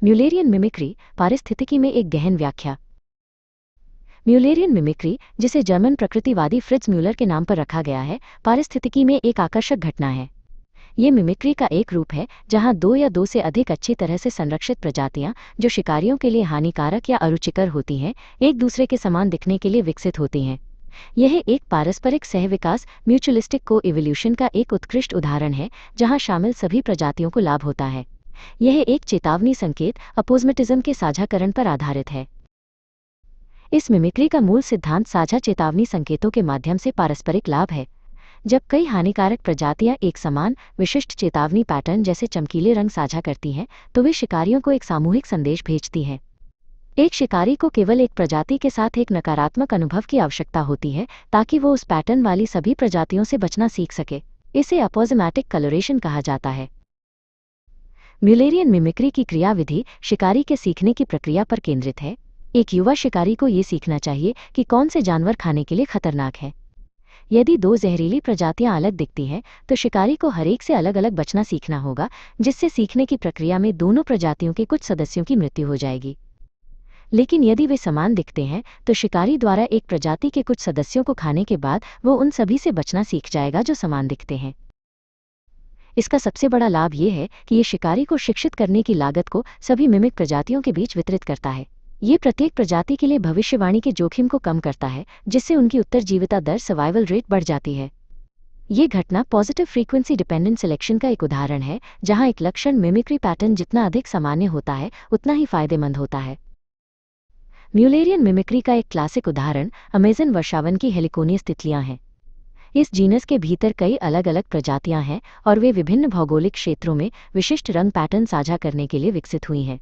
Mullerian mimicry पारिस्थितिकी में एक गहन व्याख्या। म्यूलेरियन मिमिक्री, जिसे जर्मन प्रकृतिवादी फ्रिट्ज म्यूलर के नाम पर रखा गया है, पारिस्थितिकी में एक आकर्षक घटना है। ये मिमिक्री का एक रूप है जहां दो या दो से अधिक अच्छी तरह से संरक्षित प्रजातियां, जो शिकारियों के लिए हानिकारक या अरुचिकर होती हैं, एक दूसरे के समान दिखने के लिए विकसित होती हैं। यह एक पारस्परिक सहविकास म्यूचुअलिस्टिक को इवोल्यूशन का एक उत्कृष्ट उदाहरण है, जहां शामिल सभी प्रजातियों को लाभ होता है। यह एक चेतावनी संकेत अपोज़्मेटिज्म के साझाकरण पर आधारित है। इस मिमिक्री का मूल सिद्धांत साझा चेतावनी संकेतों के माध्यम से पारस्परिक लाभ है। जब कई हानिकारक प्रजातियां एक समान विशिष्ट चेतावनी पैटर्न जैसे चमकीले रंग साझा करती हैं, तो वे शिकारियों को एक सामूहिक संदेश भेजती हैं। एक शिकारी को केवल एक प्रजाति के साथ एक नकारात्मक अनुभव की आवश्यकता होती है ताकि वो उस पैटर्न वाली सभी प्रजातियों से बचना सीख सके। इसे अपोज़मेटिक कलरेशन कहा जाता है। म्यूलेरियन मिमिक्री की क्रियाविधि शिकारी के सीखने की प्रक्रिया पर केंद्रित है। एक युवा शिकारी को ये सीखना चाहिए कि कौन से जानवर खाने के लिए खतरनाक है। यदि दो जहरीली प्रजातियां अलग दिखती हैं, तो शिकारी को हर एक से अलग अलग बचना सीखना होगा, जिससे सीखने की प्रक्रिया में दोनों प्रजातियों के कुछ सदस्यों की मृत्यु हो जाएगी। लेकिन यदि वे समान दिखते हैं, तो शिकारी द्वारा एक प्रजाति के कुछ सदस्यों को खाने के बाद वो उन सभी से बचना सीख जाएगा जो समान दिखते हैं। इसका सबसे बड़ा लाभ ये है कि ये शिकारी को शिक्षित करने की लागत को सभी मिमिक प्रजातियों के बीच वितरित करता है। ये प्रत्येक प्रजाति के लिए भविष्यवाणी के जोखिम को कम करता है, जिससे उनकी उत्तरजीविता दर सर्वाइवल रेट बढ़ जाती है। ये घटना पॉजिटिव फ्रीक्वेंसी डिपेंडेंट सिलेक्शन का एक उदाहरण है, जहां एक लक्षण मिमिक्री पैटर्न जितना अधिक सामान्य होता है, उतना ही फायदेमंद होता है। म्यूलेरियन मिमिक्री का एक क्लासिक उदाहरण अमेज़न वर्षावन की हेलिकोनियस तितलियां हैं। इस जीनस के भीतर कई अलग अलग प्रजातियां हैं और वे विभिन्न भौगोलिक क्षेत्रों में विशिष्ट रंग पैटर्न साझा करने के लिए विकसित हुई हैं।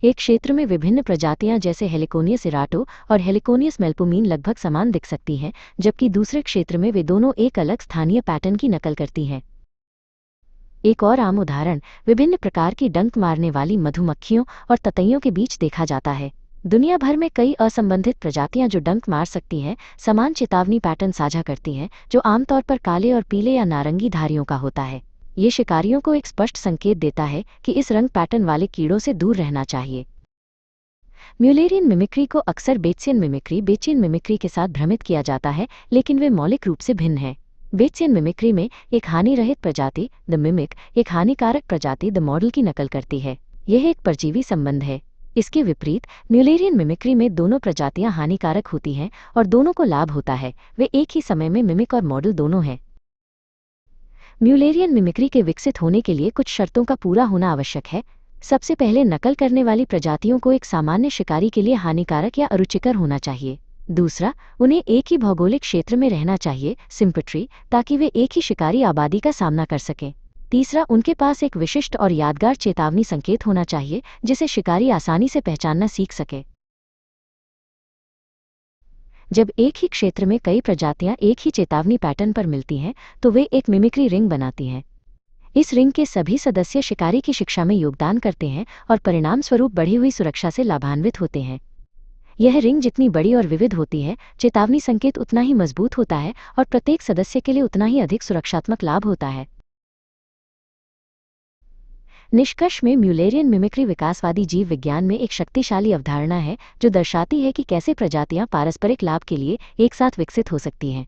एक क्षेत्र में विभिन्न प्रजातियां जैसे हेलिकोनियस इराटो और हेलिकोनियस मेल्पोमीन लगभग समान दिख सकती हैं, जबकि दूसरे क्षेत्र में वे दोनों एक अलग स्थानीय पैटर्न की नकल करती हैं। एक और आम उदाहरण विभिन्न प्रकार की डंक मारने वाली मधुमक्खियों और ततैयों के बीच देखा जाता है। दुनिया भर में कई असंबंधित प्रजातियां जो डंक मार सकती हैं, समान चेतावनी पैटर्न साझा करती हैं, जो आमतौर पर काले और पीले या नारंगी धारियों का होता है। ये शिकारियों को एक स्पष्ट संकेत देता है कि इस रंग पैटर्न वाले कीड़ों से दूर रहना चाहिए। म्यूलेरियन मिमिक्री को अक्सर बेचियन मिमिक्री के साथ भ्रमित किया जाता है, लेकिन वे मौलिक रूप से भिन्न हैं। बेचियन मिमिक्री में एक हानिरहित प्रजाति द मिमिक एक हानिकारक प्रजाति द मॉडल की नकल करती है। यह एक परजीवी संबंध है। इसके विपरीत म्यूलेरियन मिमिक्री में दोनों प्रजातियां हानिकारक होती हैं और दोनों को लाभ होता है। वे एक ही समय में मिमिक और मॉडल दोनों हैं। म्यूलेरियन मिमिक्री के विकसित होने के लिए कुछ शर्तों का पूरा होना आवश्यक है। सबसे पहले नकल करने वाली प्रजातियों को एक सामान्य शिकारी के लिए हानिकारक या अरुचिकर होना चाहिए। दूसरा, उन्हें एक ही भौगोलिक क्षेत्र में रहना चाहिए सिम्पट्री, ताकि वे एक ही शिकारी आबादी का सामना कर सकें। तीसरा, उनके पास एक विशिष्ट और यादगार चेतावनी संकेत होना चाहिए, जिसे शिकारी आसानी से पहचानना सीख सके। जब एक ही क्षेत्र में कई प्रजातियां एक ही चेतावनी पैटर्न पर मिलती हैं, तो वे एक मिमिक्री रिंग बनाती हैं। इस रिंग के सभी सदस्य शिकारी की शिक्षा में योगदान करते हैं और परिणाम स्वरूप बढ़ी हुई सुरक्षा से लाभान्वित होते हैं। यह रिंग जितनी बड़ी और विविध होती है, चेतावनी संकेत उतना ही मजबूत होता है और प्रत्येक सदस्य के लिए उतना ही अधिक सुरक्षात्मक लाभ होता है। निष्कर्ष में म्यूलेरियन मिमिक्री विकासवादी जीव विज्ञान में एक शक्तिशाली अवधारणा है, जो दर्शाती है कि कैसे प्रजातियां पारस्परिक लाभ के लिए एक साथ विकसित हो सकती हैं।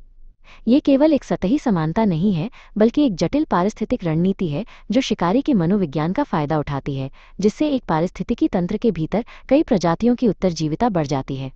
ये केवल एक सतही समानता नहीं है, बल्कि एक जटिल पारिस्थितिक रणनीति है जो शिकारी के मनोविज्ञान का फायदा उठाती है, जिससे एक पारिस्थितिकी तंत्र के भीतर कई प्रजातियों की उत्तरजीविता बढ़ जाती है।